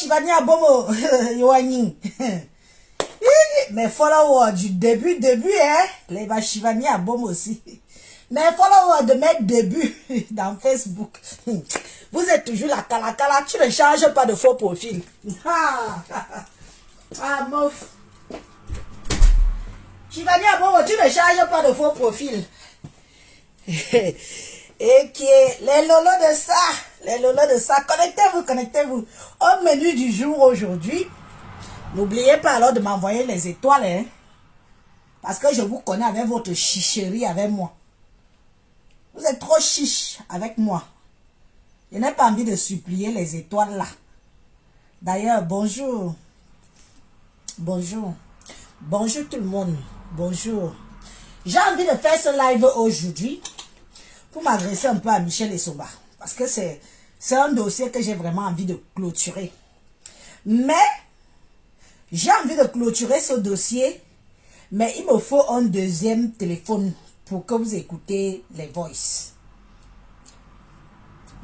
Chivani Abomo, Yoani. Mes followers du début, hein. Les Chivani Abomo aussi. Mes followers de mes débuts dans Facebook. Vous êtes toujours la cala. Tu ne changes pas de faux profil. Mof. Chivani Abomo, tu ne changes pas de faux profil. Et qui est les lolos de ça, connectez-vous. Au menu du jour aujourd'hui, n'oubliez pas alors de m'envoyer les étoiles, hein, parce que je vous connais avec votre chicherie avec moi. Vous êtes trop chiche avec moi. Je n'ai pas envie de supplier les étoiles là. D'ailleurs, bonjour tout le monde, bonjour. J'ai envie de faire ce live aujourd'hui pour m'adresser un peu à Michel Essomba, parce que c'est un dossier que j'ai vraiment envie de clôturer. Mais, j'ai envie de clôturer ce dossier, mais il me faut un deuxième téléphone pour que vous écoutez les voices.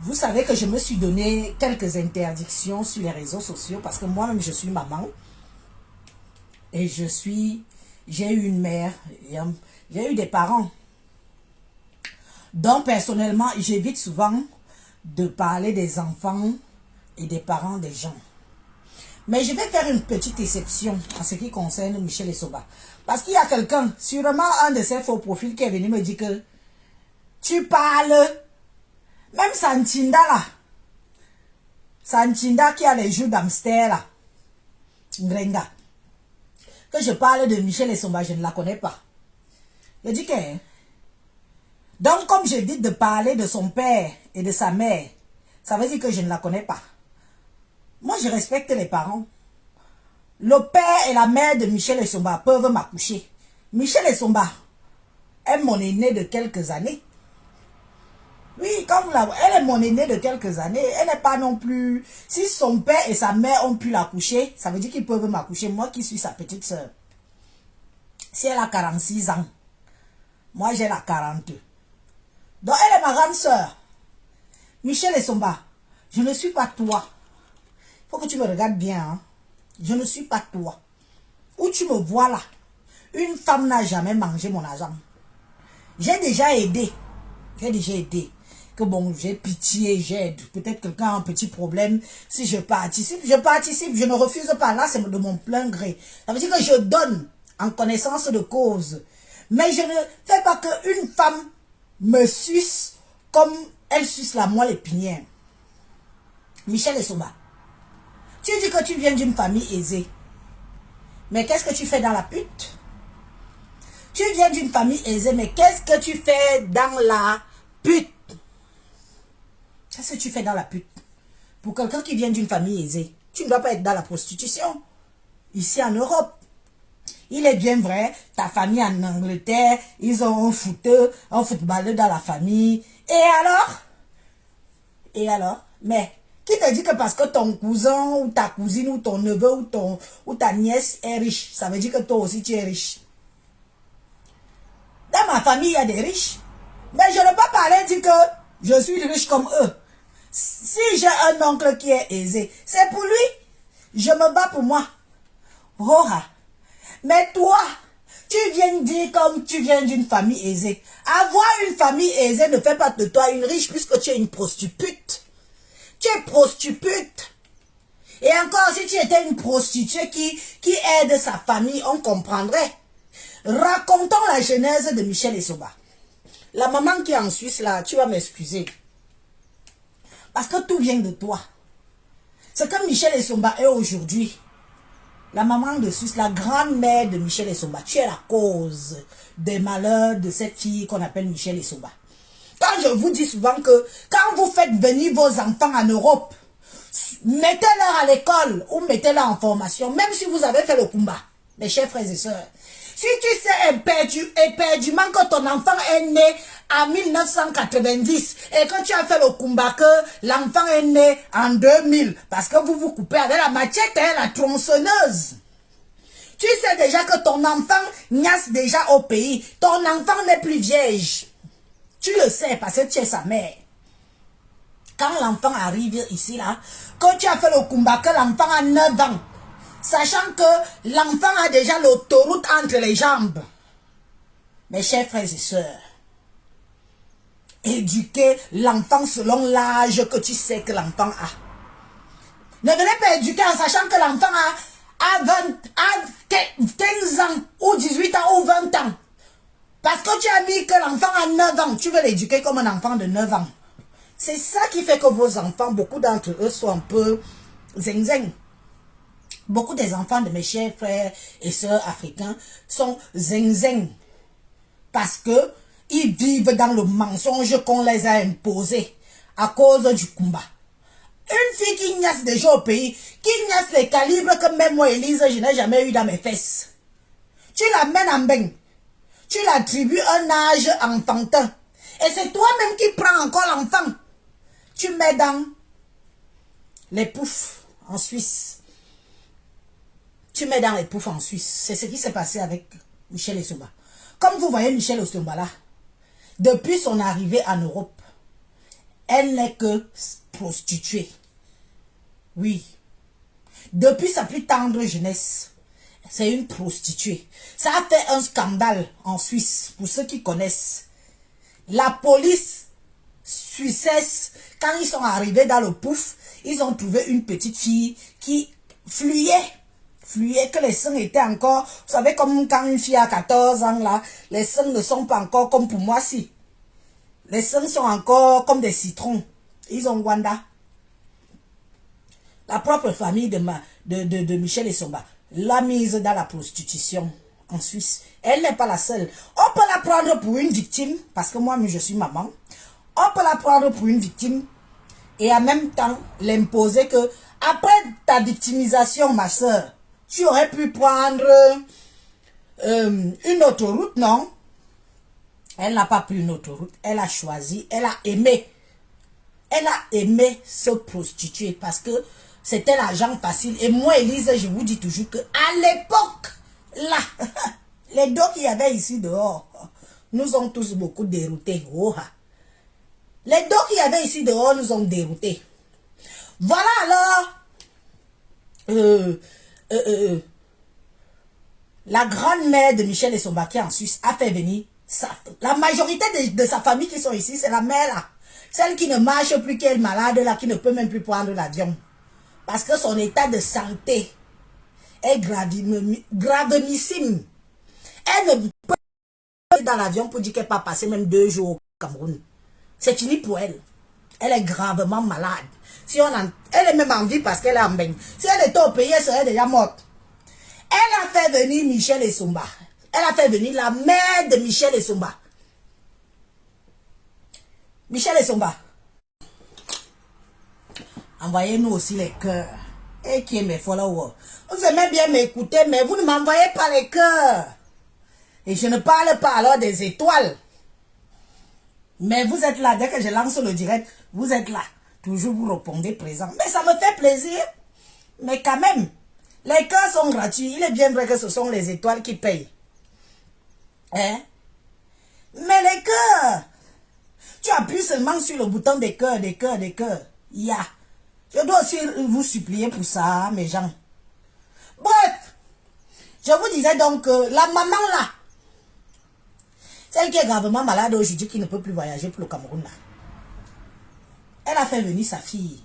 Vous savez que je me suis donné quelques interdictions sur les réseaux sociaux, parce que moi-même je suis maman, et j'ai eu une mère, j'ai eu des parents. Donc, personnellement, j'évite souvent de parler des enfants et des parents des gens. Mais je vais faire une petite exception en ce qui concerne Michel Essomba. Parce qu'il y a quelqu'un, sûrement un de ces faux profils, qui est venu me dire que tu parles, même Santinda là, Santinda qui a les joues d'hamster là, Ngrenga, que je parle de Michel Essomba, je ne la connais pas. Je dis que... Donc, comme j'évite de parler de son père et de sa mère, ça veut dire que je ne la connais pas. Moi, je respecte les parents. Le père et la mère de Michel Essomba peuvent m'accoucher. Michel Essomba est mon aîné de quelques années. Oui, quand vous la voyez, elle est mon aînée de quelques années. Elle n'est pas non plus... Si son père et sa mère ont pu l'accoucher, ça veut dire qu'ils peuvent m'accoucher. Moi qui suis sa petite soeur. Si elle a 46 ans, moi j'ai la 42. Donc, elle est ma grande soeur. Michel Essomba, je ne suis pas toi. Il faut que tu me regardes bien. Hein? Je ne suis pas toi. Où tu me vois là, une femme n'a jamais mangé mon argent. J'ai déjà aidé. Que bon, j'ai pitié, j'aide. Peut-être quelqu'un a un petit problème. Si je participe, je ne refuse pas. Là, c'est de mon plein gré. Ça veut dire que je donne en connaissance de cause. Mais je ne fais pas qu'une femme me suce comme elle suce la moelle épinière. Michel Essomba, tu dis que tu viens d'une famille aisée. Mais qu'est-ce que tu fais dans la pute? Tu viens d'une famille aisée, mais qu'est-ce que tu fais dans la pute? Qu'est-ce que tu fais dans la pute? Pour quelqu'un qui vient d'une famille aisée, tu ne dois pas être dans la prostitution. Ici en Europe. Il est bien vrai, ta famille en Angleterre, ils ont un footballeur dans la famille. Et alors? Mais, qui te dit que parce que ton cousin ou ta cousine ou ton neveu ou ta nièce est riche, ça veut dire que toi aussi tu es riche? Dans ma famille, il y a des riches. Mais je ne peux pas parler dire que je suis riche comme eux. Si j'ai un oncle qui est aisé, c'est pour lui. Je me bats pour moi. Oh, mais toi, tu viens dire comme tu viens d'une famille aisée. Avoir une famille aisée ne fait pas de toi une riche puisque tu es une prostituée. Tu es prostituée. Et encore, si tu étais une prostituée qui aide sa famille, on comprendrait. Racontons la genèse de Michel Essomba. La maman qui est en Suisse, là, tu vas m'excuser. Parce que tout vient de toi. C'est comme Michel Essomba est aujourd'hui. La maman de Suisse, la grand-mère de Michel Essomba, tu es la cause des malheurs de cette fille qu'on appelle Michel Essomba. Quand je vous dis souvent que quand vous faites venir vos enfants en Europe, mettez-leur à l'école ou mettez-leur en formation, même si vous avez fait le combat, mes chers frères et sœurs. Si tu sais éperdument que ton enfant est né en 1990 et que tu as fait le combat que l'enfant est né en 2000, parce que vous vous coupez avec la machette et la tronçonneuse. Tu sais déjà que ton enfant naisse déjà au pays. Ton enfant n'est plus vierge. Tu le sais parce que tu es sa mère. Quand l'enfant arrive ici, là, que tu as fait le combat, que l'enfant a 9 ans, sachant que l'enfant a déjà l'autoroute entre les jambes. Mes chers frères et sœurs, éduquer l'enfant selon l'âge que tu sais que l'enfant a. Ne venez pas éduquer en sachant que l'enfant a 15 ans, ou 18 ans, ou 20 ans. Parce que tu as mis que l'enfant a 9 ans, tu veux l'éduquer comme un enfant de 9 ans. C'est ça qui fait que vos enfants, beaucoup d'entre eux sont un peu zing-zing. Beaucoup des enfants de mes chers frères et sœurs africains sont zing-zing. Parce que ils vivent dans le mensonge qu'on les a imposés à cause du combat. Une fille qui niasse déjà au pays, qui niasse les calibres que même moi, Élise, je n'ai jamais eu dans mes fesses. Tu l'amènes en bain. Tu l'attribues un âge enfantin. Et c'est toi-même qui prends encore l'enfant. Tu mets dans les poufs en Suisse. Tu mets dans les poufs en Suisse. C'est ce qui s'est passé avec Michel Essomba. Comme vous voyez Michel Essomba là, depuis son arrivée en Europe, elle n'est que prostituée. Oui. Depuis sa plus tendre jeunesse, c'est une prostituée. Ça a fait un scandale en Suisse, pour ceux qui connaissent. La police suissesse, quand ils sont arrivés dans le pouf, ils ont trouvé une petite fille qui fluait, que les seins étaient encore, vous savez, comme quand une fille a 14 ans, là, les seins ne sont pas encore comme pour moi, si. Les seins sont encore comme des citrons. Ils ont Wanda. La propre famille de Michel Essomba l'a mise dans la prostitution en Suisse. Elle n'est pas la seule. On peut la prendre pour une victime, parce que moi, je suis maman. On peut la prendre pour une victime et en même temps l'imposer que après ta victimisation, ma soeur, tu aurais pu prendre une autoroute, non? Elle n'a pas pris une autoroute. Elle a choisi, elle a aimé. Elle a aimé se prostituer parce que c'était l'argent facile. Et moi, Élise, je vous dis toujours que à l'époque, là, les dos qu'il y avait ici dehors, nous ont tous beaucoup déroutés. Oh, les dos qu'il y avait ici dehors nous ont déroutés. Voilà alors, la grand-mère de Michel Essomba qui est en Suisse a fait venir la majorité de sa famille qui sont ici, c'est la mère là. Celle qui ne marche plus, qui est malade là, qui ne peut même plus prendre l'avion. Parce que son état de santé est gravissime. Elle ne peut pas aller dans l'avion pour dire qu'elle va passer même 2 jours au Cameroun. C'est fini pour elle. Elle est gravement malade. Si elle est même en vie parce qu'elle est en bain. Si elle était au pays, elle serait déjà morte. Elle a fait venir Michel Essomba. Elle a fait venir la mère de Michel Essomba. Michel Essomba, envoyez-nous aussi les cœurs. Et qui est mes followers. Vous aimez bien m'écouter, mais vous ne m'envoyez pas les cœurs. Et je ne parle pas alors des étoiles. Mais vous êtes là, dès que je lance le direct, vous êtes là. Toujours vous répondez présent. Mais ça me fait plaisir. Mais quand même, les cœurs sont gratuits. Il est bien vrai que ce sont les étoiles qui payent. Hein? Mais les cœurs, tu appuies seulement sur le bouton des cœurs, des cœurs, des cœurs. Yeah. Je dois aussi vous supplier pour ça, mes gens. Bref, je vous disais donc, la maman là, celle qui est gravement malade aujourd'hui, qui ne peut plus voyager pour le Cameroun là, elle a fait venir sa fille.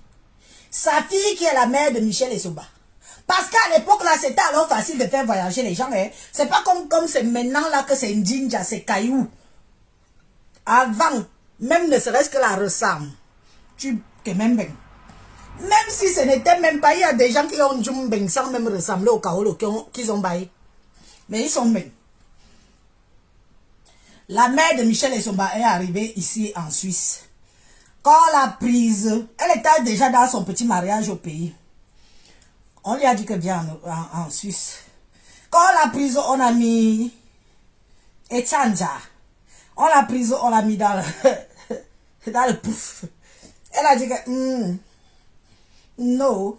Sa fille qui est la mère de Michel Essomba. Parce qu'à l'époque là, c'était alors facile de faire voyager les gens. Hein. C'est pas comme c'est maintenant là que c'est une Jinja, c'est caillou. Avant, même ne serait-ce que la ressemble. Tu t'es même bien. Même si ce n'était même pas, il y a des gens qui ont Djumbeng sans même ressembler au Kaolo qu'ils ont baillé. Mais ils sont bien. La mère de Michel Essomba est arrivée ici en Suisse. Quand on l'a prise, elle était déjà dans son petit mariage au pays. On lui a dit que viens en Suisse. Quand on l'a prise, on a mis Echanja. On l'a prise, on l'a mis dans le pouf. Elle a dit que non.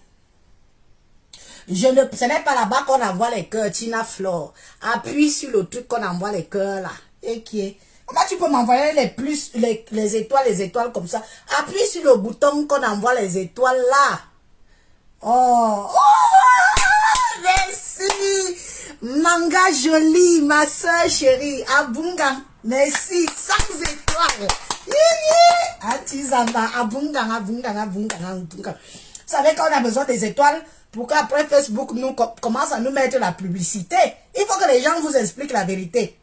Ce n'est pas là-bas qu'on envoie les cœurs, Tina Flore. Appuie sur le truc qu'on envoie les cœurs là. Et qui est Comment tu peux m'envoyer les plus, les étoiles comme ça? Appuie sur le bouton qu'on envoie les étoiles là. Oh, oh, merci. Manga joli, ma soeur chérie. Abunga, merci. 100 étoiles. Atizamba, abunga, abunga, abunga, abunga. Vous savez qu'on a besoin des étoiles pour qu'après Facebook nous commence à nous mettre la publicité. Il faut que les gens vous expliquent la vérité.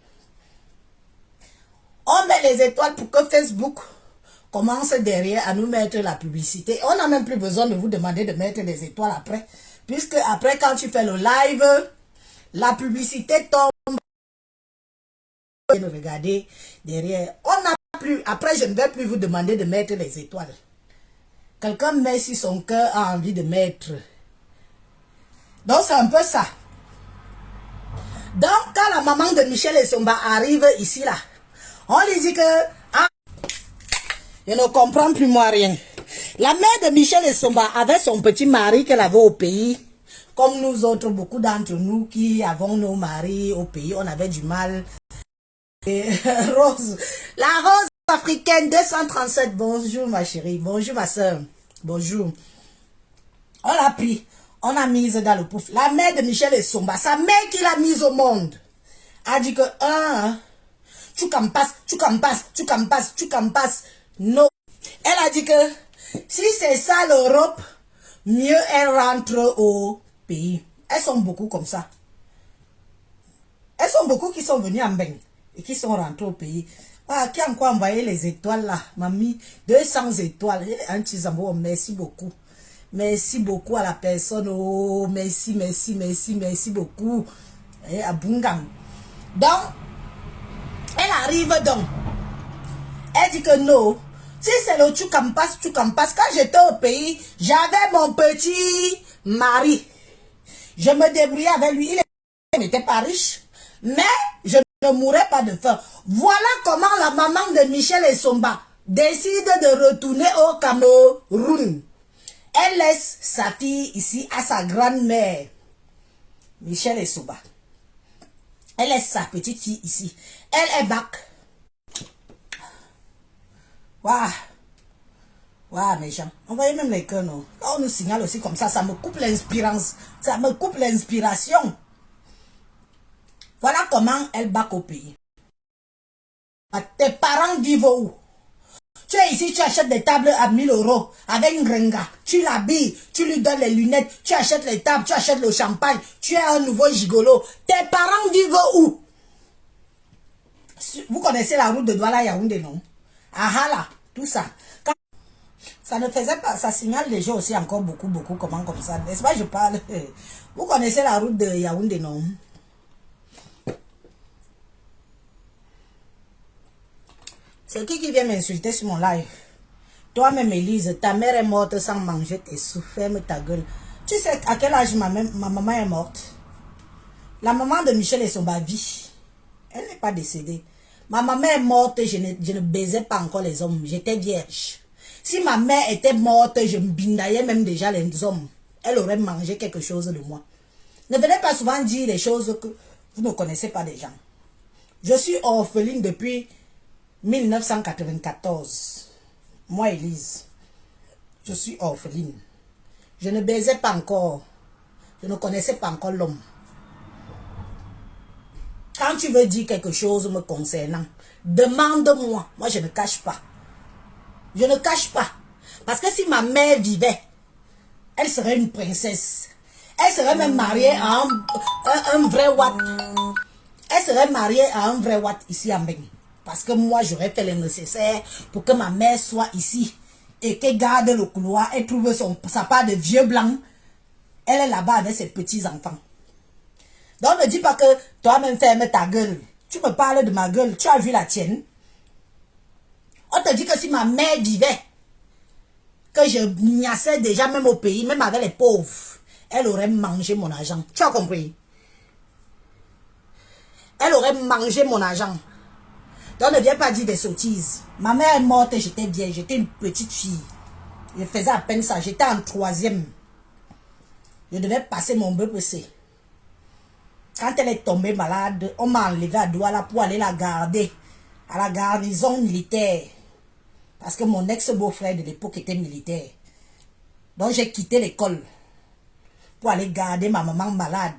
On met les étoiles pour que Facebook commence derrière à nous mettre la publicité. On n'a même plus besoin de vous demander de mettre des étoiles après. Puisque après, quand tu fais le live, la publicité tombe. Regardez derrière. On n'a plus. Après, je ne vais plus vous demander de mettre les étoiles. Quelqu'un met si son cœur a envie de mettre. Donc, c'est un peu ça. Donc, quand la maman de Michel Essomba arrive ici, là, on lui dit que... Ah, je ne comprends plus moi rien. La mère de Michel Essomba avait son petit mari qu'elle avait au pays. Comme nous autres, beaucoup d'entre nous qui avons nos maris au pays, on avait du mal. Et, Rose, la rose africaine 237. Bonjour ma chérie, bonjour ma soeur. Bonjour. On l'a pris, on a mise dans le pouf. La mère de Michel Essomba, sa mère qui l'a mise au monde, a dit que tu campasses, tu campasses, tu campasses, tu campasses. Non. Elle a dit que si c'est ça l'Europe, mieux elle rentre au pays. Elles sont beaucoup comme ça. Elles sont beaucoup qui sont venues en bain et qui sont rentrées au pays. Ah, qui a encore envoyé les étoiles là? Mamie, 200 étoiles. Merci beaucoup. Merci beaucoup à la personne. Oh, merci, merci, merci, merci beaucoup. Et à Bungang. Donc, elle arrive donc. Elle dit que non. Si c'est le tu campasses. Quand j'étais au pays, j'avais mon petit mari. Je me débrouillais avec lui. Il n'était pas riche. Mais je ne mourrais pas de faim. Voilà comment la maman de Michel Essomba décide de retourner au Cameroun. Elle laisse sa fille ici à sa grand-mère. Michel Essomba. Elle laisse sa petite fille ici. Elle est back. Waouh. Waouh, mes gens. Envoyez même les cœurs, non? Quand on nous signale aussi comme ça me coupe l'inspiration. Ça me coupe l'inspiration. Voilà comment elle back au pays. Tes parents vivent où? Tu es ici, tu achètes des tables à 1000 € avec une grenga. Tu l'habilles, tu lui donnes les lunettes, tu achètes les tables, tu achètes le champagne. Tu es un nouveau gigolo. Tes parents vivent où? Vous connaissez la route de Douala Yaoundé, non? Ah là, tout ça. Quand ça ne faisait pas, ça signale les gens aussi encore beaucoup, comment comme ça. N'est-ce pas, je parle. Vous connaissez la route de Yaoundé, non? C'est qui vient m'insulter sur mon live? Toi-même, Elise, ta mère est morte sans manger tes sous. Ferme ta gueule. Tu sais à quel âge ma maman est morte? La maman de Michel Essomba vit. Elle n'est pas décédée. Ma maman est morte, je ne baisais pas encore les hommes. J'étais vierge. Si ma mère était morte, je me bindaillais même déjà les hommes. Elle aurait mangé quelque chose de moi. Ne venez pas souvent dire les choses que vous ne connaissez pas des gens. Je suis orpheline depuis 1994. Moi, Elise, je suis orpheline. Je ne baisais pas encore. Je ne connaissais pas encore l'homme. Quand tu veux dire quelque chose me concernant, demande-moi. Moi, je ne cache pas. Je ne cache pas. Parce que si ma mère vivait, elle serait une princesse. Elle serait même mariée à un vrai Watt. Elle serait mariée à un vrai Watt ici en Beng. Parce que moi, j'aurais fait le nécessaire pour que ma mère soit ici. Et qu'elle garde le couloir. Elle trouve sa part de vieux blanc. Elle est là-bas avec ses petits-enfants. Donc ne dis pas que toi-même ferme ta gueule. Tu me parles de ma gueule. Tu as vu la tienne? On te dit que si ma mère vivait, que je niassais déjà même au pays, même avec les pauvres, elle aurait mangé mon argent. Tu as compris? Elle aurait mangé mon argent. Donc ne viens pas dire des sottises. Ma mère est morte et j'étais vieille. J'étais une petite fille. Je faisais à peine ça. J'étais en 3e. Je devais passer mon BPC. Quand elle est tombée malade, on m'a enlevé à Douala pour aller la garder à la garnison militaire. Parce que mon ex-beau-frère de l'époque était militaire. Donc j'ai quitté l'école pour aller garder ma maman malade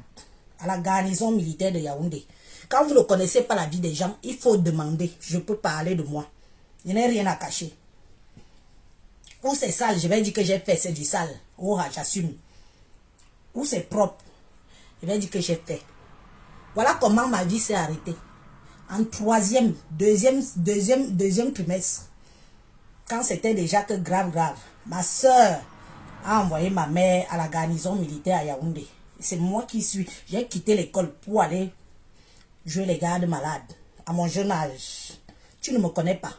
à la garnison militaire de Yaoundé. Quand vous ne connaissez pas la vie des gens, il faut demander. Je peux parler de moi. Je n'ai rien à cacher. Ou c'est sale, je vais dire que j'ai fait, c'est du sale. Oh, j'assume. Ou c'est propre, je vais dire que j'ai fait. Voilà comment ma vie s'est arrêtée. En deuxième trimestre. Quand c'était déjà que grave. Ma soeur a envoyé ma mère à la garnison militaire à Yaoundé. C'est moi qui suis. J'ai quitté l'école pour aller jouer les gardes malades à mon jeune âge. Tu ne me connais pas.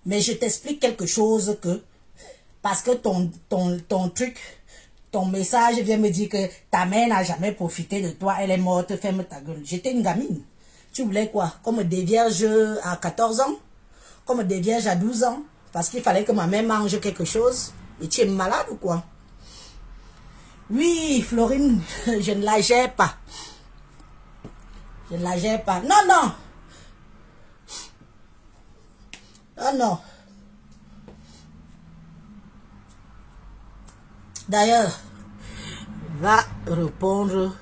Mais je t'explique quelque chose que... Parce que ton truc, ton message vient me dire que ta mère n'a jamais profité de toi. Elle est morte, ferme ta gueule. J'étais une gamine. Tu voulais quoi? Comme des vierges à 14 ans? Comme des vierges à 12 ans? Parce qu'il fallait que ma mère mange quelque chose. Et tu es malade ou quoi? Oui, Florine, je ne la gère pas. Je ne la gère pas. Non, non. Non, non. D'ailleurs, va répondre,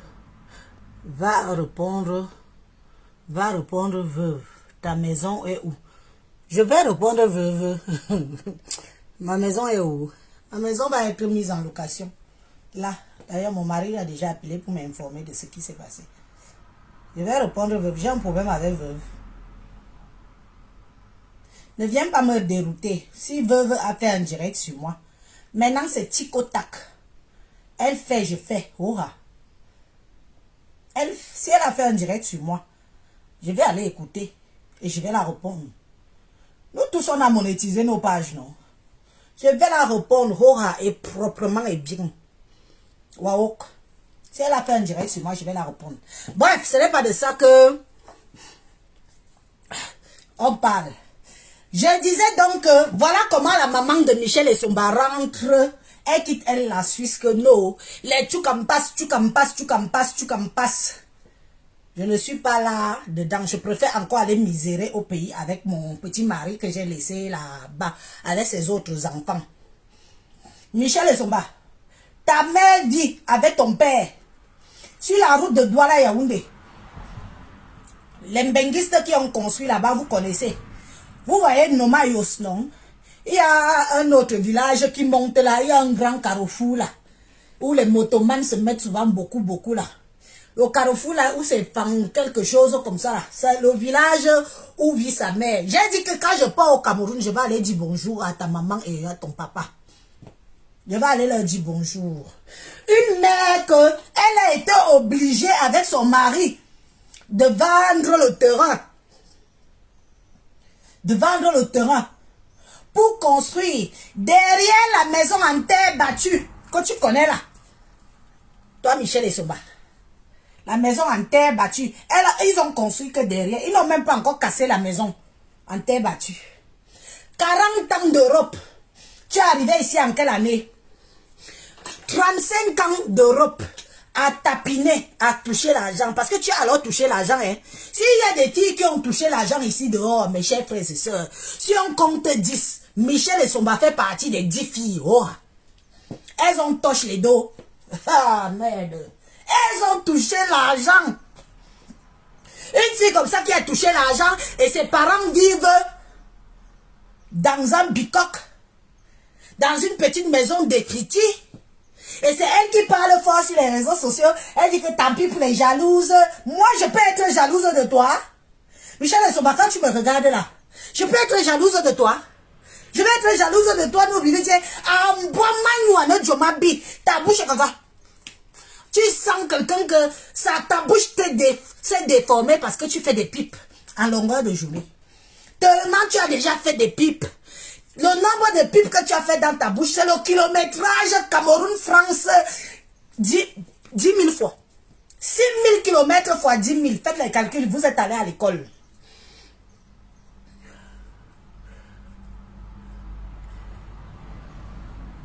veuve. Ta maison est où? Je vais répondre veuve. Ma maison est où? Ma maison va être mise en location. Là, d'ailleurs, mon mari a déjà appelé pour m'informer de ce qui s'est passé. Je vais répondre veuve. J'ai un problème avec veuve. Ne viens pas me dérouter. Si veuve a fait un direct sur moi, maintenant c'est tic-au-tac. Elle fait, je fais. Hurrah. Si elle a fait un direct sur moi, je vais aller écouter et je vais la répondre. Nous tous, on a monétisé nos pages, non? Je vais la répondre, hurrah, et proprement et bien. Waouh. Si elle a fait un direct sur moi, je vais la répondre. Bref, ce n'est pas de ça que on parle. Je disais donc que voilà comment la maman de Michel et Somba rentre. Elle quitte elle la Suisse que non. Les tu passe. Je ne suis pas là dedans. Je préfère encore aller misérer au pays avec mon petit mari que j'ai laissé là-bas avec ses autres enfants. Michel et Somba, ta mère vit avec ton père sur la route de Douala Yaoundé. Les mbenguistes qui ont construit là-bas, vous connaissez. Vous voyez Nomayos, non? Il y a un autre village qui monte là. Il y a un grand carrefour là. Où les motomans se mettent souvent beaucoup là. Le carrefour là où c'est quelque chose comme ça. C'est le village où vit sa mère. J'ai dit que quand je pars au Cameroun, je vais aller dire bonjour à ta maman et à ton papa. Je vais aller leur dire bonjour. Une mère elle a été obligée avec son mari de vendre le terrain. De vendre le terrain pour construire derrière la maison en terre battue que tu connais là. Toi, Michel et Somba. La maison en terre battue. Ils ont construit que derrière. Ils n'ont même pas encore cassé la maison en terre battue. 40 ans d'Europe. Tu es arrivé ici en quelle année? 35 ans d'Europe à tapiner, à toucher l'argent. Parce que tu as alors touché l'argent. Hein. S'il y a des filles qui ont touché l'argent ici dehors, mes chers frères et sœurs, si on compte 10, Michel et Somba fait partie des 10 filles. Oh. Elles ont touché les dos. Ah merde. Elles ont touché l'argent. Une fille comme ça qui a touché l'argent et ses parents vivent dans un bicoque, dans une petite maison d'écriture. Et c'est elle qui parle fort sur les réseaux sociaux. Elle dit que tant pis pour les jalouses. Moi, je peux être jalouse de toi. Michel et Somba, quand tu me regardes là, je peux être jalouse de toi. Je vais être jalouse de toi. N'oublie pas, ta bouche caca. Tu sens quelqu'un que ta bouche s'est déformée parce que tu fais des pipes en longueur de journée. Tellement tu as déjà fait des pipes. Le nombre de pipes que tu as fait dans ta bouche, c'est le kilométrage Cameroun-France 10 000 fois. 6 000 km fois 10 000. Faites les calculs, vous êtes allé à l'école.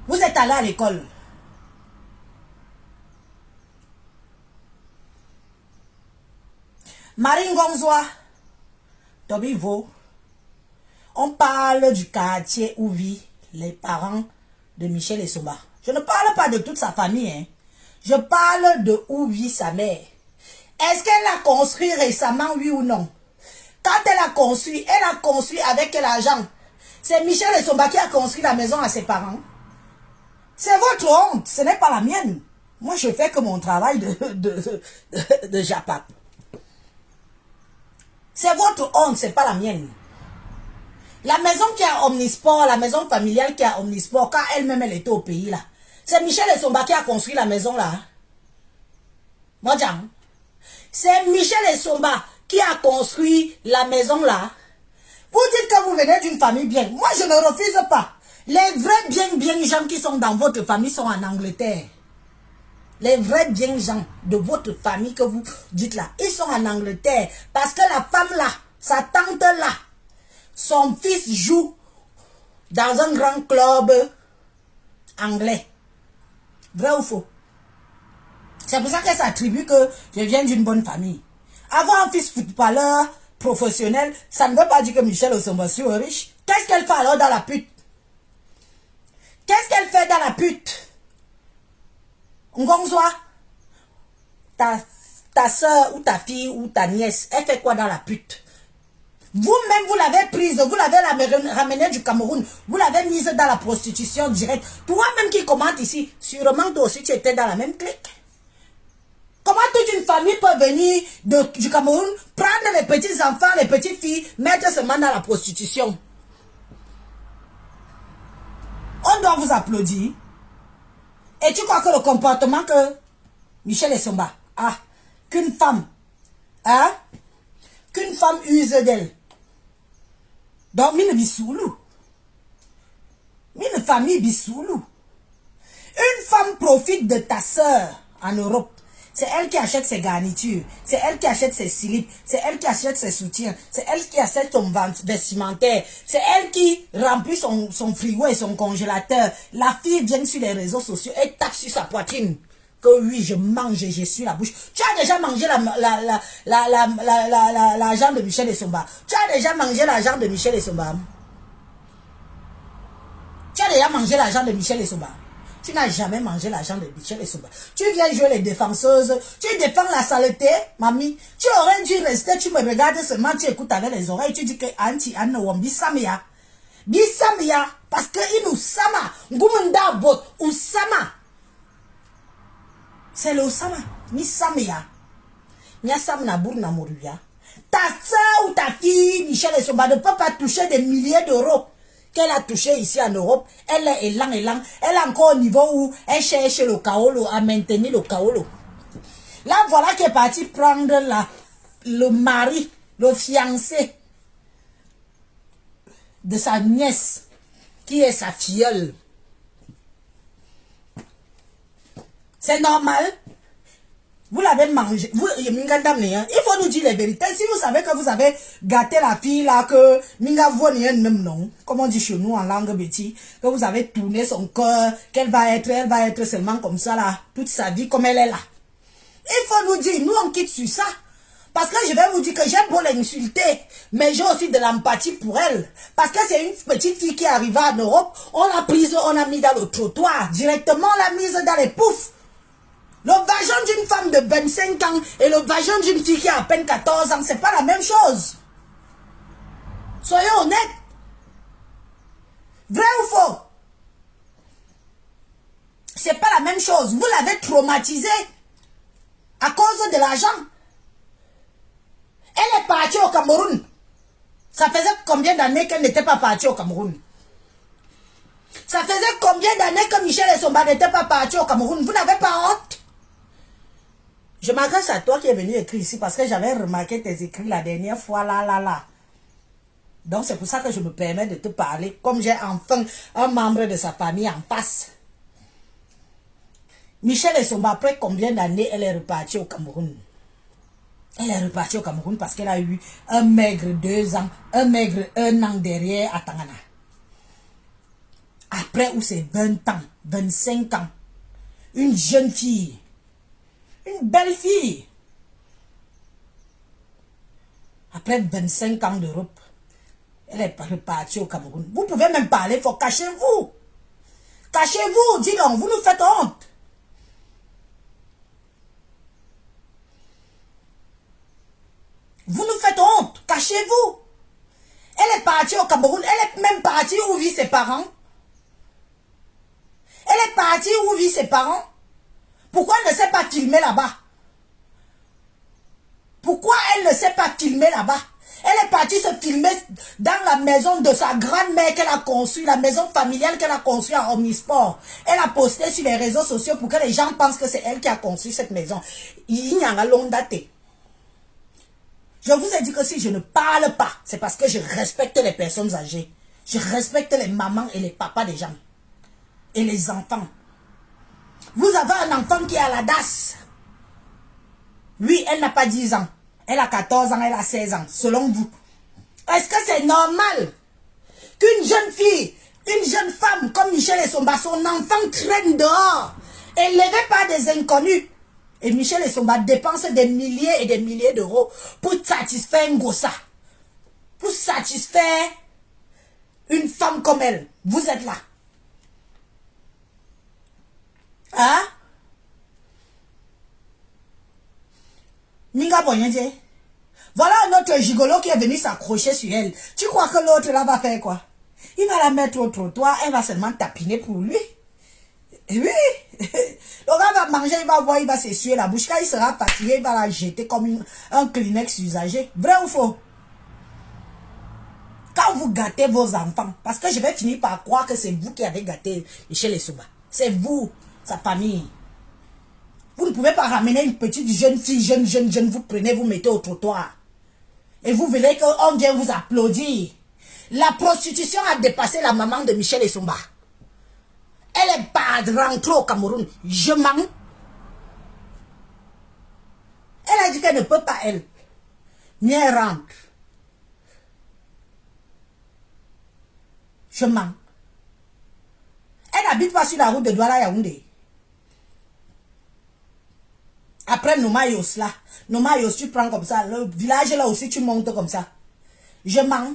Vous êtes allé à l'école. Marine Gonzoa, Tobivo. On parle du quartier où vivent les parents de Michel Essomba. Je ne parle pas de toute sa famille, hein. Je parle de où vit sa mère. Est-ce qu'elle l'a construit récemment, oui ou non? Quand elle a construit avec quel argent? C'est Michel Essomba qui a construit la maison à ses parents. C'est votre honte, ce n'est pas la mienne. Moi, je fais que mon travail de Japap. C'est votre honte, c'est pas la mienne. La maison qui a Omnisport, la maison familiale qui a Omnisport, quand elle-même elle était au pays là, c'est Michel Essomba qui a construit la maison là. Moi, c'est Michel Essomba qui a construit la maison là. Vous dites que vous venez d'une famille bien. Moi, je ne refuse pas. Les vrais bien gens qui sont dans votre famille sont en Angleterre. Les vrais bien gens de votre famille que vous dites là, ils sont en Angleterre. Parce que la femme là, sa tante là, son fils joue dans un grand club anglais. Vrai ou faux? C'est pour ça qu'elle s'attribue que je viens d'une bonne famille. Avoir un fils footballeur professionnel, ça ne veut pas dire que Michel Essomba est riche. Qu'est-ce qu'elle fait alors dans la pute? Qu'est-ce qu'elle fait dans la pute? Ngonzoa, ta soeur ou ta fille ou ta nièce, elle fait quoi dans la pute? Vous-même, vous l'avez prise, vous l'avez ramenée du Cameroun, vous l'avez mise dans la prostitution directe. Toi-même qui commente ici, sûrement toi aussi tu étais dans la même clique. Comment toute une famille peut venir du Cameroun, prendre les petits enfants, les petites filles, mettre seulement dans la prostitution? On doit vous applaudir. Et tu crois que le comportement que Michel Essomba a, qu'une femme use d'elle. Donc, mine bisoulou. Mine famille bisoulou. Une femme profite de ta soeur en Europe. C'est elle qui achète ses garnitures. C'est elle qui achète ses slips. C'est elle qui achète ses soutiens. C'est elle qui achète son vestimentaire. C'est elle qui remplit son frigo et son congélateur. La fille vient sur les réseaux sociaux et tape sur sa poitrine. Que oui, je mange et je suis la bouche. Tu as déjà mangé l'argent de Michel Essomba. Tu as déjà mangé l'argent de Michel Essomba. Tu as déjà mangé l'argent de Michel Essomba. Tu n'as jamais mangé l'argent de Michel Essomba. Tu viens jouer les défenseuses. Tu défends la saleté, mamie. Tu aurais dû rester, tu me regardes seulement, tu écoutes avec les oreilles. Tu dis que anti anowam bisamia. Bisamia. Parce que il nous sama. Ngumunda bot. Ou sama. C'est le sama. Ni samia. Nya sam na bour na moruya. Ta soeur ou ta fille, Michel Essomba, ne peut pas toucher des milliers d'euros qu'elle a touché ici en Europe. Elle est élan. Elle est encore au niveau où elle cherche le kaolo, à maintenir le kaolo. Là, voilà qu'elle est partie prendre le mari, le fiancé de sa nièce, qui est sa filleule. C'est normal. Vous l'avez mangé. Il faut nous dire les vérités. Si vous savez que vous avez gâté la fille là, que comme on dit chez nous en langue bêtise, que vous avez tourné son cœur, elle va être seulement comme ça là, toute sa vie comme elle est là. Il faut nous dire, nous on quitte sur ça. Parce que je vais vous dire que j'aime beau l'insulter, mais j'ai aussi de l'empathie pour elle. Parce que c'est une petite fille qui est arrivée en Europe, on l'a prise, on l'a mis dans le trottoir, directement on l'a mise dans les poufs. Le vagin d'une femme de 25 ans et le vagin d'une fille qui a à peine 14 ans, c'est pas la même chose. Soyons honnêtes. Vrai ou faux? C'est pas la même chose. Vous l'avez traumatisée à cause de l'argent. Elle est partie au Cameroun. Ça faisait combien d'années qu'elle n'était pas partie au Cameroun? Ça faisait combien d'années que Michel Essomba n'était pas parti au Cameroun? Vous n'avez pas honte? Je m'adresse à toi qui es venu écrire ici parce que j'avais remarqué tes écrits la dernière fois, là. Donc c'est pour ça que je me permets de te parler, comme j'ai enfin un membre de sa famille en face. Michel Essomba, après combien d'années elle est repartie au Cameroun? Elle est repartie au Cameroun parce qu'elle a eu un maigre 2 ans, un maigre 1 an derrière à Tangana. Après où c'est 20 ans, 25 ans, une jeune fille, une belle fille. Après 25 ans d'Europe, Elle est partie au Cameroun. Vous pouvez même parler, il faut cachez-vous. Cachez-vous, dis donc, vous nous faites honte. Vous nous faites honte, cachez-vous. Elle est partie au Cameroun, elle est même partie où vivent ses parents. Elle est partie où vivent ses parents. Pourquoi elle ne sait pas filmer là-bas? Pourquoi elle ne sait pas filmer là-bas? Elle est partie se filmer dans la maison de sa grand-mère qu'elle a construite, la maison familiale qu'elle a construite à Omnisport. Elle a posté sur les réseaux sociaux pour que les gens pensent que c'est elle qui a construit cette maison. Il y a un long daté. Je vous ai dit que si je ne parle pas, c'est parce que je respecte les personnes âgées. Je respecte les mamans et les papas des gens. Et les enfants. Vous avez un enfant qui est à la DAS. Oui, elle n'a pas 10 ans. Elle a 14 ans, elle a 16 ans, selon vous. Est-ce que c'est normal qu'une jeune fille, une jeune femme comme Michel Essomba, son enfant traîne dehors, élevé par des inconnus? Et Michel Essomba dépense des milliers et des milliers d'euros pour satisfaire un gossa. Pour satisfaire une femme comme elle. Vous êtes là. Hein? Minga Boyende. Voilà un autre gigolo qui est venu s'accrocher sur elle. Tu crois que l'autre là va faire quoi? Il va la mettre au trottoir, elle va seulement tapiner pour lui. Et oui. Le gars va manger, il va voir, il va s'essuyer la bouche. Quand il sera fatigué, il va la jeter comme un Kleenex usagé. Vrai ou faux? Quand vous gâtez vos enfants, parce que je vais finir par croire que c'est vous qui avez gâté Michel Essomba. C'est vous, sa famille. Vous ne pouvez pas ramener une petite jeune fille, jeune, vous prenez, vous mettez au trottoir. Et vous voulez qu'on vienne vous applaudir. La prostitution a dépassé la maman de Michel Essomba. Elle est pas rentrée au Cameroun. Je mens. Elle a dit qu'elle ne peut pas, elle. Mais elle rentre. Je mens. Elle n'habite pas sur la route de Douala Yaoundé. Après Nomayos là. Nomayos, tu prends comme ça. Le village là aussi, tu montes comme ça. Je mens.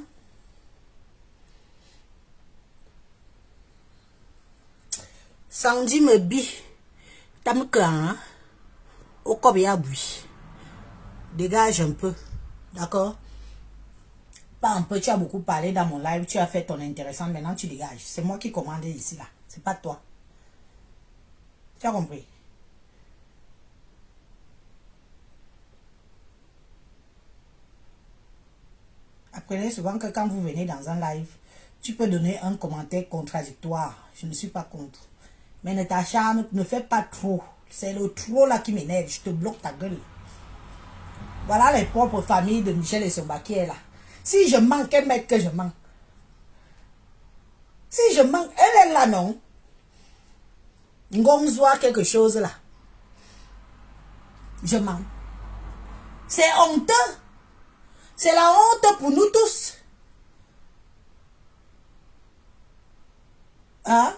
Sandy me bi. Tam clan. Au Kobia Bui. Dégage un peu. D'accord? Pas un peu, tu as beaucoup parlé dans mon live. Tu as fait ton intéressant. Maintenant, tu dégages. C'est moi qui commande ici là. C'est pas toi. Tu as compris? Apprenez souvent que quand vous venez dans un live, tu peux donner un commentaire contradictoire. Je ne suis pas contre. Mais ne t'acharne, ne fais pas trop. C'est le trop là qui m'énerve. Je te bloque ta gueule. Voilà les propres familles de Michel Essomba qui est là. Si je mens, qu'elle mette que je mens. Si je mens, elle est là, non? Ngomzoa quelque chose là. Je mens. C'est honteux. C'est la honte pour nous tous. Hein?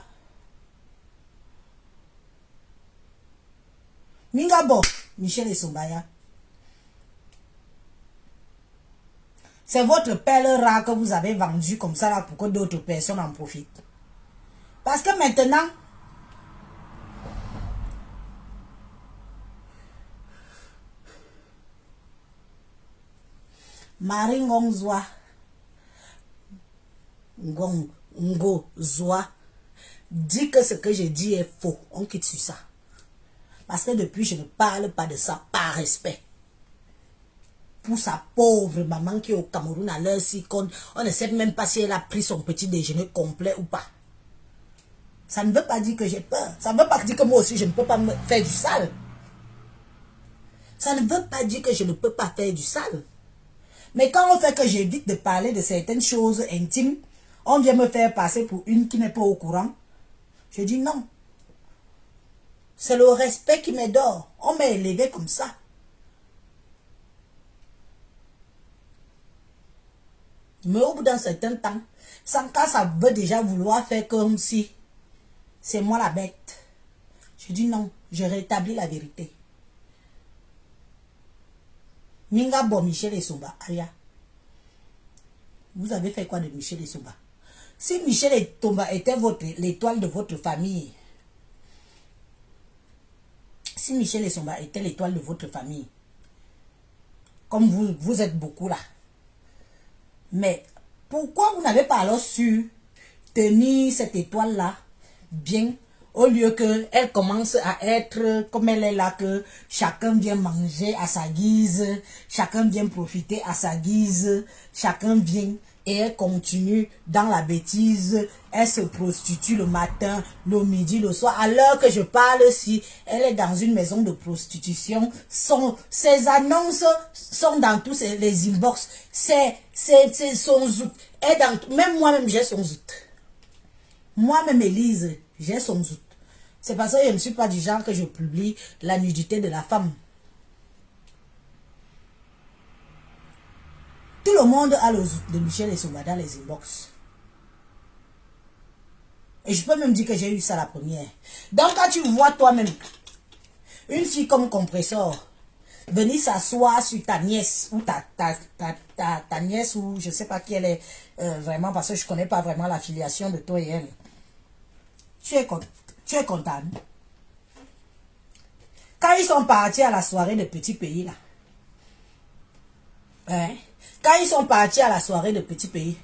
Mingabo, Michel Essombaya. C'est votre pelle rare que vous avez vendu comme ça là pour que d'autres personnes en profitent. Parce que maintenant, Marie Ngongzoa, Ngozoa, dit que ce que je dis est faux. On quitte sur ça. Parce que depuis, je ne parle pas de ça par respect. Pour sa pauvre maman qui est au Cameroun à l'heure si on ne sait même pas si elle a pris son petit déjeuner complet ou pas. Ça ne veut pas dire que j'ai peur. Ça ne veut pas dire que moi aussi je ne peux pas me faire du sale. Ça ne veut pas dire que je ne peux pas faire du sale. Mais quand on fait que j'évite de parler de certaines choses intimes, on vient me faire passer pour une qui n'est pas au courant. Je dis non. C'est le respect qui m'adore. On m'a élevé comme ça. Mais au bout d'un certain temps, quand ça veut déjà vouloir faire comme si c'est moi la bête. Je dis non, je rétablis la vérité. Minga bo Michel Essomba, aya. Vous avez fait quoi de Michel Essomba? Si Michel Essomba était l'étoile de votre famille, si Michel Essomba était l'étoile de votre famille, comme vous êtes beaucoup là, mais pourquoi vous n'avez pas alors su tenir cette étoile-là bien, au lieu qu'elle commence à être comme elle est là, que chacun vient manger à sa guise, chacun vient profiter à sa guise, chacun vient et elle continue dans la bêtise, elle se prostitue le matin, le midi, le soir. À l'heure que je parle, si elle est dans une maison de prostitution, ses annonces sont dans tous les inbox, c'est son zout. Même moi-même, j'ai son zout. Moi-même, Élise, j'ai son zout. C'est parce que je ne suis pas du genre que je publie la nudité de la femme. Tout le monde a le zout de Michel Essomba dans les inbox. Et je peux même dire que j'ai eu ça la première. Donc quand tu vois toi-même une fille comme Compressor venir s'asseoir sur ta nièce ou ta nièce, ou je ne sais pas qui elle est vraiment, parce que je ne connais pas vraiment l'affiliation de toi et elle. Tu es content. Quand ils sont partis à la soirée de Petit Pays, là, hein? Quand ils sont partis à la soirée de Petit Pays,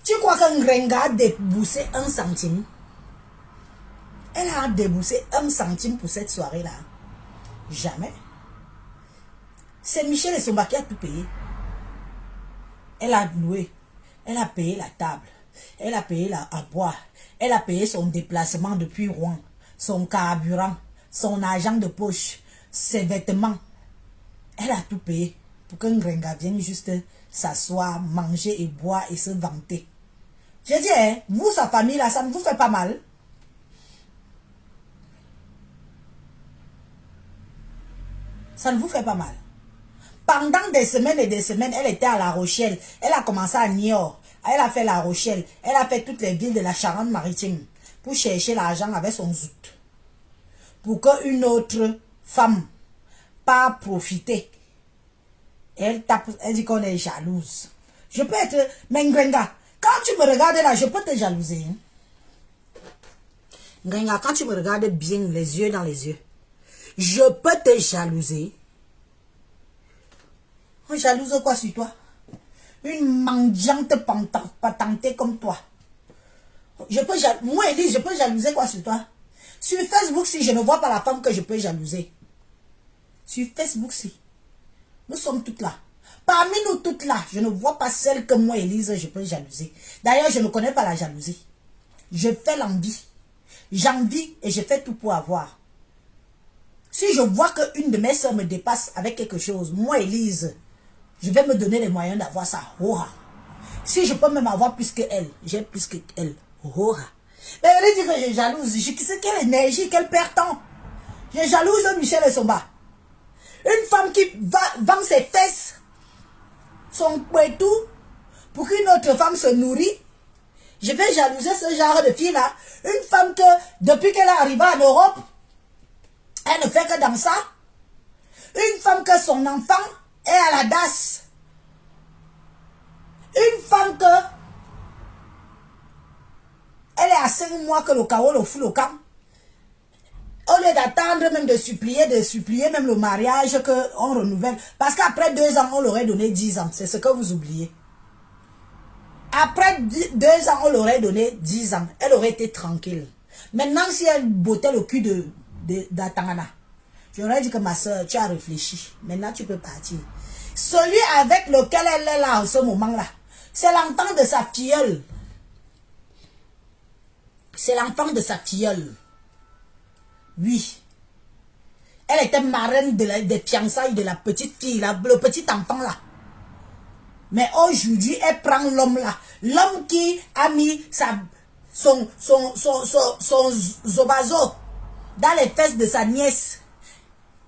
tu crois qu'un Ngrenga a déboursé 1 centime? Elle a déboursé 1 centime pour cette soirée-là. Jamais. C'est Michel Essomba qui a tout payé. Elle a loué. Elle a payé la table. Elle a payé à boire. Elle a payé son déplacement depuis Rouen. Son carburant. Son argent de poche. Ses vêtements. Elle a tout payé. Pour qu'un Ngrenga vienne juste s'asseoir, manger et boire et se vanter. Je dis, hein, vous, sa famille là, ça ne vous fait pas mal? Ça ne vous fait pas mal? Pendant des semaines et des semaines, elle était à La Rochelle. Elle a commencé à Niort. Elle a fait La Rochelle. Elle a fait toutes les villes de la Charente-Maritime pour chercher l'argent avec son zout. Pour qu'une autre femme pas profiter. Elle dit qu'on est jalouse. Je peux être... Mais Ngrenga, quand tu me regardes là, je peux te jalouser. Hein? Ngrenga, quand tu me regardes bien les yeux dans les yeux, je peux te jalouser. On jalouse quoi sur toi? Une mendiante patentée comme toi. Moi, Elise, je peux jalouser quoi sur toi? Sur Facebook, si je ne vois pas la femme que je peux jalouser. Sur Facebook, si. Nous sommes toutes là. Parmi nous toutes là, je ne vois pas celle que moi, Élise, je peux jalouser. D'ailleurs, je ne connais pas la jalousie. Je fais l'envie. J'envie et je fais tout pour avoir. Si je vois qu'une de mes soeurs me dépasse avec quelque chose, moi, Élise, je vais me donner les moyens d'avoir ça. Hora. Si je peux même avoir plus qu'elle, j'ai plus qu'elle. Hora. Mais elle dit que je jalouse. Je sais quelle énergie, quel perd temps. Je jalouse Michel Essomba. Une femme qui vend ses fesses, son tout, pour qu'une autre femme se nourrit. Je vais jalouser ce genre de fille-là. Une femme que, depuis qu'elle est arrivée en Europe, elle ne fait que dans ça. Une femme que son enfant est à la DAS. Une femme que elle est à 5 mois que le chaos le fout au camp. Au lieu d'attendre même de supplier même le mariage qu'on renouvelle. Parce qu'après 2 ans, on l'aurait donné 10 ans. C'est ce que vous oubliez. Après 2 ans, on l'aurait donné 10 ans. Elle aurait été tranquille. Maintenant, si elle bottait le cul d'Atangana, j'aurais dit que ma soeur, tu as réfléchi. Maintenant, tu peux partir. Celui avec lequel elle est là en ce moment-là, c'est l'enfant de sa filleule. C'est l'enfant de sa filleule. Oui. Elle était marraine des fiançailles de la petite fille, le petit enfant là. Mais aujourd'hui, elle prend l'homme là. L'homme qui a mis son zobazo dans les fesses de sa nièce.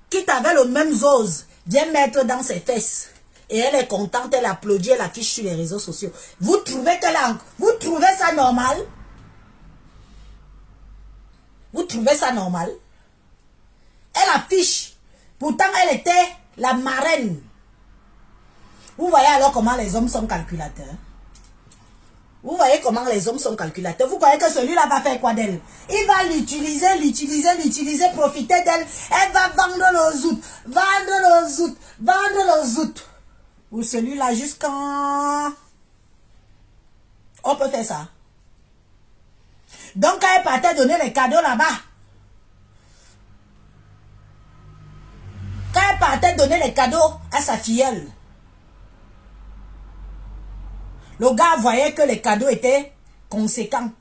Qui avait le même zose, vient mettre dans ses fesses. Et elle est contente, elle applaudit, elle affiche sur les réseaux sociaux. Vous trouvez ça normal? Vous trouvez ça normal? Elle affiche. Pourtant, elle était la marraine. Vous voyez alors comment les hommes sont calculateurs. Vous voyez comment les hommes sont calculateurs. Vous croyez que celui-là va faire quoi d'elle? Il va l'utiliser, profiter d'elle. Elle va vendre le zout. Ou celui-là jusqu'en... On peut faire ça. Donc, quand elle partait donner les cadeaux là-bas, quand elle partait donner les cadeaux à sa filleule, le gars voyait que les cadeaux étaient conséquents.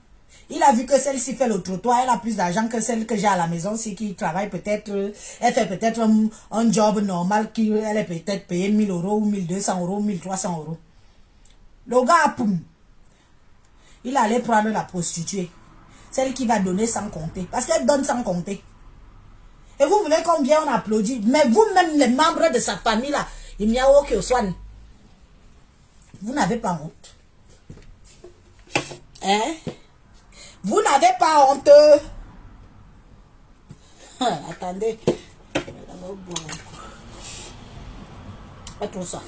Il a vu que celle-ci fait le trottoir, elle a plus d'argent que celle que j'ai à la maison, c'est qui travaille peut-être, elle fait peut-être un job normal, elle est peut-être payée 1000 euros, ou 1200 euros, 1300 euros. Le gars, poum, il allait prendre la prostituée, celle qui va donner sans compter, parce qu'elle donne sans compter. Et vous voulez combien on applaudit? Mais vous-même, les membres de sa famille là, il n'y a aucun soin. Vous n'avez pas honte. Hein? Vous n'avez pas honte. Attendez. Pas trop ça.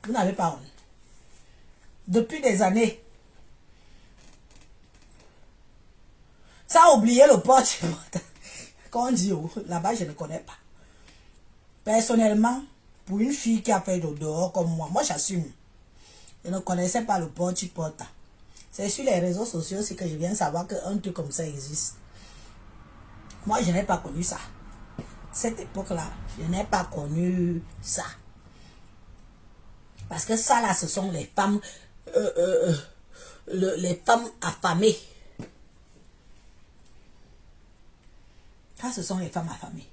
Vous n'avez pas honte. Depuis des années, ça a oublié le porte. Quand on dit là-bas, je ne connais pas. Personnellement, pour une fille qui a fait de dehors comme moi j'assume. Je ne connaissais pas le porte-porte. C'est sur les réseaux sociaux aussi que je viens de savoir qu'un truc comme ça existe. Moi, je n'ai pas connu ça. Cette époque-là, je n'ai pas connu ça. Parce que ça là, ce sont les femmes, les femmes affamées. Ça, ce sont les femmes affamées.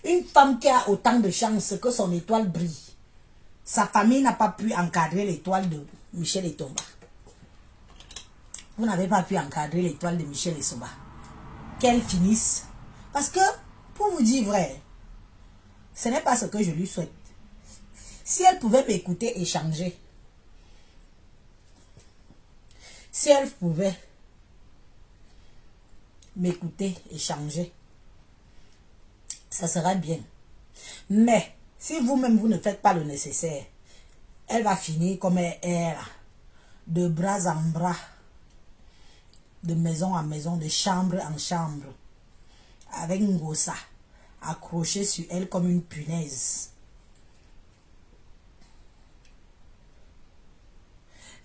Une femme qui a autant de chance que son étoile brille. Sa famille n'a pas pu encadrer l'étoile de Michel Etomba. Vous n'avez pas pu encadrer l'étoile de Michel Etomba. Qu'elle finisse. Parce que, pour vous dire vrai, ce n'est pas ce que je lui souhaite. Si elle pouvait m'écouter et changer, si elle pouvait m'écouter et changer, ça sera bien. Mais, si vous-même, vous ne faites pas le nécessaire, elle va finir comme elle est là, de bras en bras, de maison en maison, de chambre en chambre, avec une gossa accrochée sur elle comme une punaise.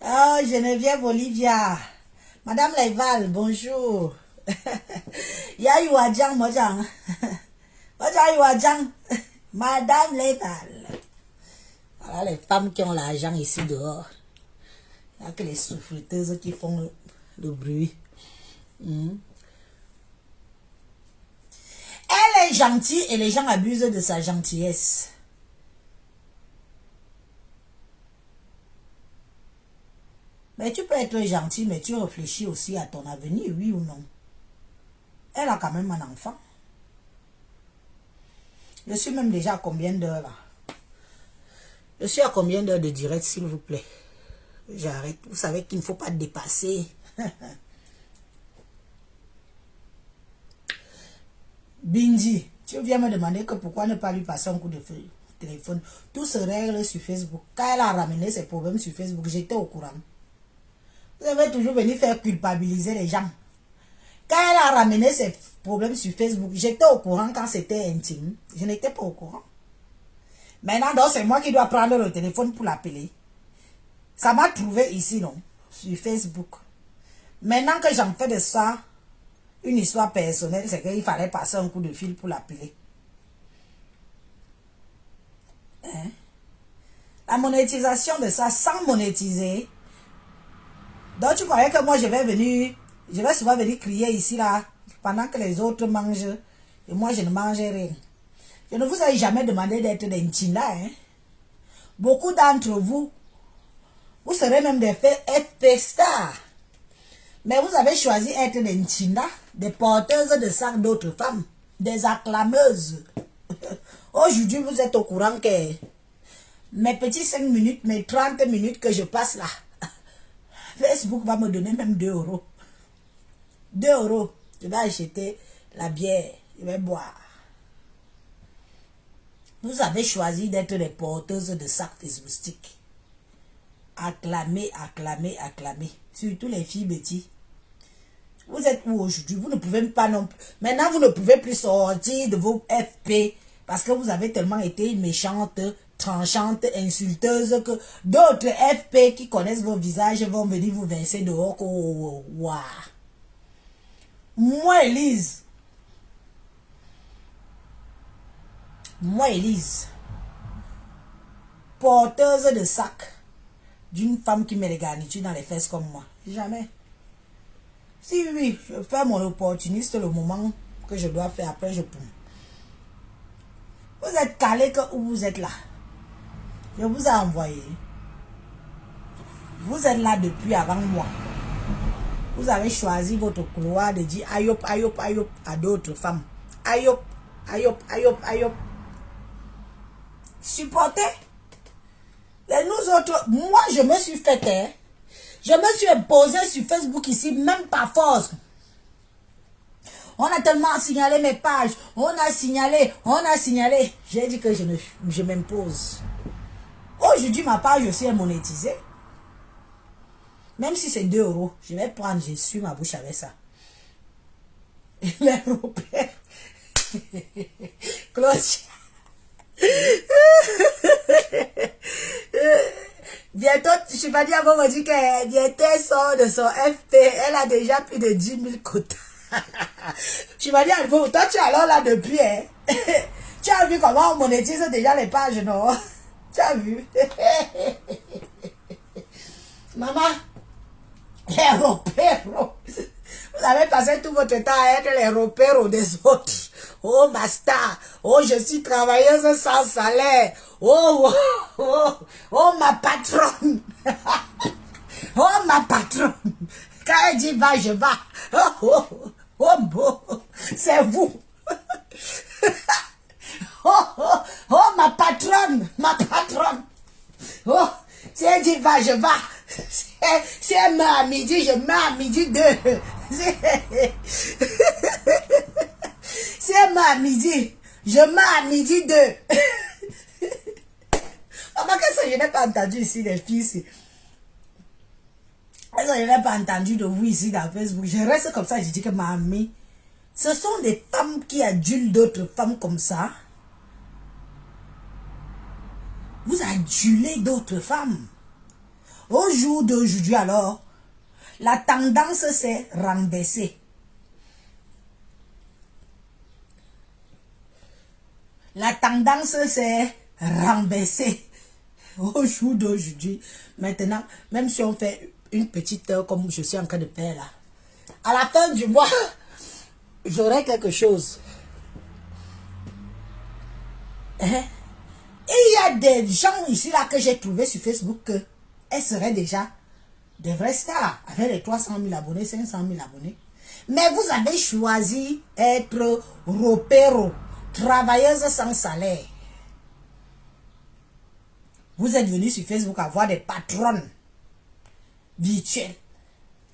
Oh, Geneviève Olivia. Madame Leval, bonjour. Ya Yuadjang, Mojang. Mojang Yuadjang. Madame Leval. Voilà les femmes qui ont l'argent ici dehors. Il n'y a que les souffleteuses qui font le bruit. Elle est gentille et les gens abusent de sa gentillesse. Mais tu peux être gentil, mais tu réfléchis aussi à ton avenir, oui ou non? Elle a quand même un enfant. Je suis même déjà à combien d'heures là? Je suis à combien d'heures de direct, s'il vous plaît? J'arrête. Vous savez qu'il ne faut pas dépasser. Bindi, tu viens me demander que pourquoi ne pas lui passer un coup de téléphone. Tout se règle sur Facebook. Quand elle a ramené ses problèmes sur Facebook, j'étais au courant. Vous avez toujours venu faire culpabiliser les gens. Quand elle a ramené ses problèmes sur Facebook, j'étais au courant quand c'était intime. Je n'étais pas au courant. Maintenant, donc, c'est moi qui dois prendre le téléphone pour l'appeler. Ça m'a trouvé ici, non? Sur Facebook. Maintenant que j'en fais de ça une histoire personnelle, c'est qu'il fallait passer un coup de fil pour l'appeler. Hein? La monétisation de ça, sans monétiser. Donc, tu croyais que moi, je vais souvent venir crier ici, là, pendant que les autres mangent, et moi, je ne mangeais rien. Je ne vous ai jamais demandé d'être des Ntinda, hein. Beaucoup d'entre vous, vous serez même des FP stars. Mais vous avez choisi d'être des Ntinda, des porteuses de sang d'autres femmes, des acclameuses. Aujourd'hui, vous êtes au courant que mes petits 5 minutes, mes 30 minutes que je passe là, Facebook va me donner même 2 euros. 2 euros. Je vais acheter la bière. Je vais boire. Vous avez choisi d'être les porteuses de sacs facebookistiques. Acclamez, acclamez, acclamez. Surtout les filles bêtises. Vous êtes où aujourd'hui? Vous ne pouvez pas non plus. Maintenant, vous ne pouvez plus sortir de vos FP parce que vous avez tellement été méchante, tranchante, insulteuse que d'autres FP qui connaissent vos visages vont venir vous verser dehors. Oh, wow. Moi, Élise, porteuse de sac d'une femme qui met les garnitures dans les fesses comme moi. Jamais. Si oui, je fais mon opportuniste le moment que je dois faire, après je peux. Vous êtes calé que où vous êtes là. Je vous ai envoyé. Vous êtes là depuis avant moi. Vous avez choisi votre couloir de dire ayop, ayop, ayop à d'autres femmes. Ayop, ayop, ayop, ayop. Supportez. Et nous autres, moi je me suis fait, hein, je me suis imposé sur Facebook ici, même par force. On a tellement signalé mes pages, on a signalé. J'ai dit que je m'impose. Aujourd'hui, ma page aussi est monétisée. Même si c'est 2 €, je vais prendre, je suis ma bouche avec ça. Les repères. Claudia. Bientôt, je vais dire à mon dit qu'elle bientôt sort de son FP. Elle a déjà plus de 10 000 quotas. Je vais dire, toi tu es alors là depuis. Hein? Tu as vu comment on monétise déjà les pages, non? Tu as vu? Maman, les repères. Vous avez passé tout votre temps à être les repères des autres. Oh, ma star. Oh, je suis travailleuse sans salaire. Oh, oh, oh, oh, ma patronne. Oh, ma patronne. Quand elle dit va, je vais. Oh, oh, oh, bon. C'est vous. Oh, oh, oh, ma patronne. Ma patronne. Oh, si elle dit va, je vais. Si elle met à midi, je mets à midi 2. Si elle met à midi, je mets à midi 2. Maman, qu'est-ce que je n'ai pas entendu ici, les filles ici? Qu'est-ce que je n'ai pas entendu de vous ici dans Facebook? Je reste comme ça, je dis que mamie, ce sont des femmes qui adulent d'autres femmes comme ça. Vous adulez d'autres femmes. Au jour d'aujourd'hui alors, la tendance c'est renverser. La tendance c'est renverser. Au jour d'aujourd'hui, maintenant, même si on fait une petite heure comme je suis en train de faire là, à la fin du mois, j'aurai quelque chose. Hein? Et il y a des gens ici là que j'ai trouvé sur Facebook que elles seraient déjà des vraies stars avec les 300 000 abonnés, 500 000 abonnés. Mais vous avez choisi être ropéro, travailleuse sans salaire. Vous êtes venu sur Facebook avoir des patronnes virtuelles,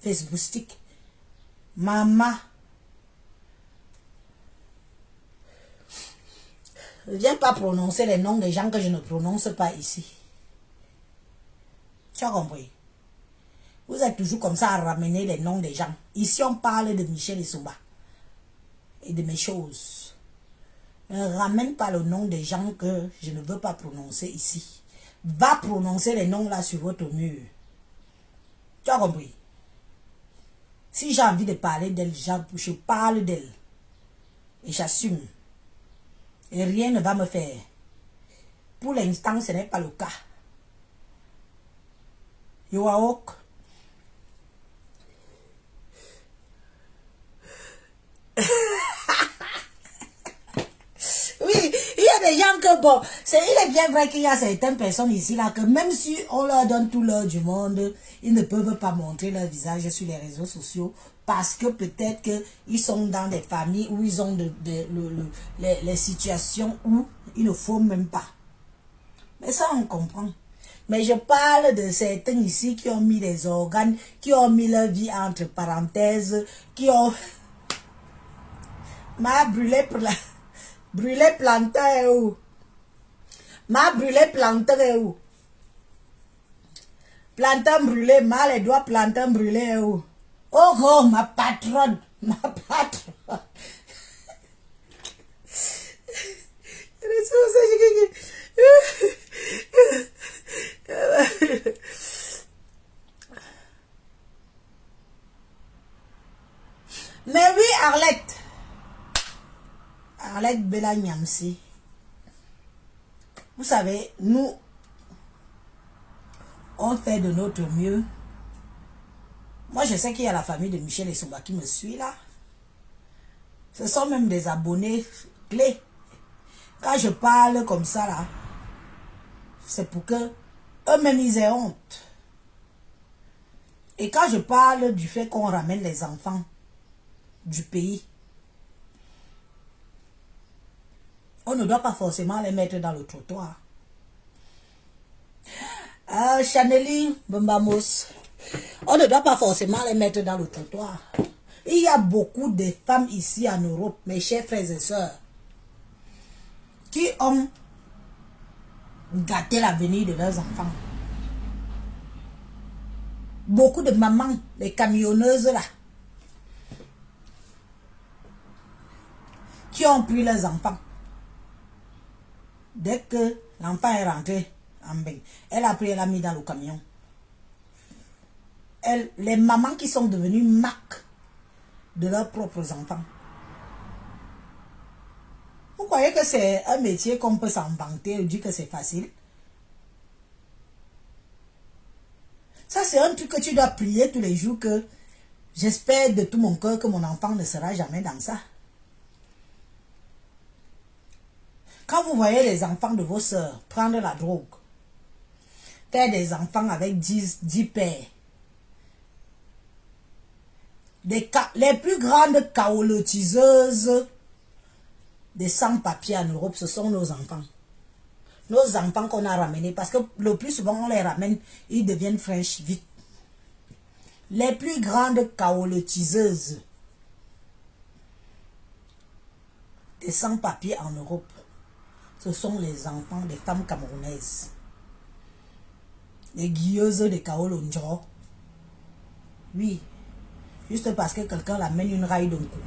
Facebookistiques. Maman, ne viens pas prononcer les noms des gens que je ne prononce pas ici. Tu as compris? Vous êtes toujours comme ça à ramener les noms des gens. Ici, on parle de Michel Essouba et de mes choses. Ne ramène pas le nom des gens que je ne veux pas prononcer ici. Va prononcer les noms là sur votre mur. Tu as compris? Si j'ai envie de parler d'elle, je parle d'elle. Et j'assume. Et rien ne va me faire. Pour l'instant, ce n'est pas le cas. Yoaok. Oui, il y a des gens que bon, il est bien vrai qu'il y a certaines personnes ici là que même si on leur donne tout l'or du monde, ils ne peuvent pas montrer leur visage sur les réseaux sociaux parce que peut-être qu'ils sont dans des familles où ils ont les situations où il ne faut même pas. Mais ça on comprend. Mais je parle de certains ici qui ont mis des organes, qui ont mis leur vie entre parenthèses, qui ont... Ma brûlé brûlé plantain où? Ma brûlé plantain où? Plantain brûlé, ma les doigts plantain brûlé où? Oh, oh, ma patronne, ma patronne. Mais oui, Arlette. Arlette Bella Nyamsi. Vous savez, nous, on fait de notre mieux. Moi, je sais qu'il y a la famille de Michel Essouba qui me suit là. Ce sont même des abonnés clés. Quand je parle comme ça là, c'est pour que eux-mêmes ils aient honte. Et quand je parle du fait qu'on ramène les enfants du pays, on ne doit pas forcément les mettre dans le trottoir. Chaneli Bombamos, on ne doit pas forcément les mettre dans le trottoir. Il y a beaucoup de femmes ici en Europe, mes chers frères et sœurs, qui ont gâté l'avenir de leurs enfants. Beaucoup de mamans, les camionneuses là, qui ont pris leurs enfants. Dès que l'enfant est rentré en bain, elle a pris, elle a mis dans le camion. Les mamans qui sont devenues marques de leurs propres enfants. Vous croyez que c'est un métier qu'on peut s'en vanter et dire que c'est facile? Ça, c'est un truc que tu dois prier tous les jours, que j'espère de tout mon cœur que mon enfant ne sera jamais dans ça. Quand vous voyez les enfants de vos sœurs prendre la drogue, faire des enfants avec 10 pères, les plus grandes caolotiseuses des sans-papiers en Europe, ce sont nos enfants. Nos enfants qu'on a ramenés, parce que le plus souvent on les ramène, ils deviennent fraîches vite. Les plus grandes caolotiseuses des sans-papiers en Europe, ce sont les enfants des femmes camerounaises. Les guilleuses de Kaolonjo. Oui. Juste parce que quelqu'un l'amène une raille d'un coup.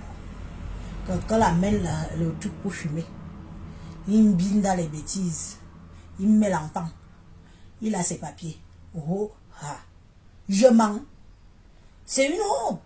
Quelqu'un l'amène le truc pour fumer. Il me binde dans les bêtises. Il me met l'enfant. Il a ses papiers. Oh, ah. Je mens. C'est une honte.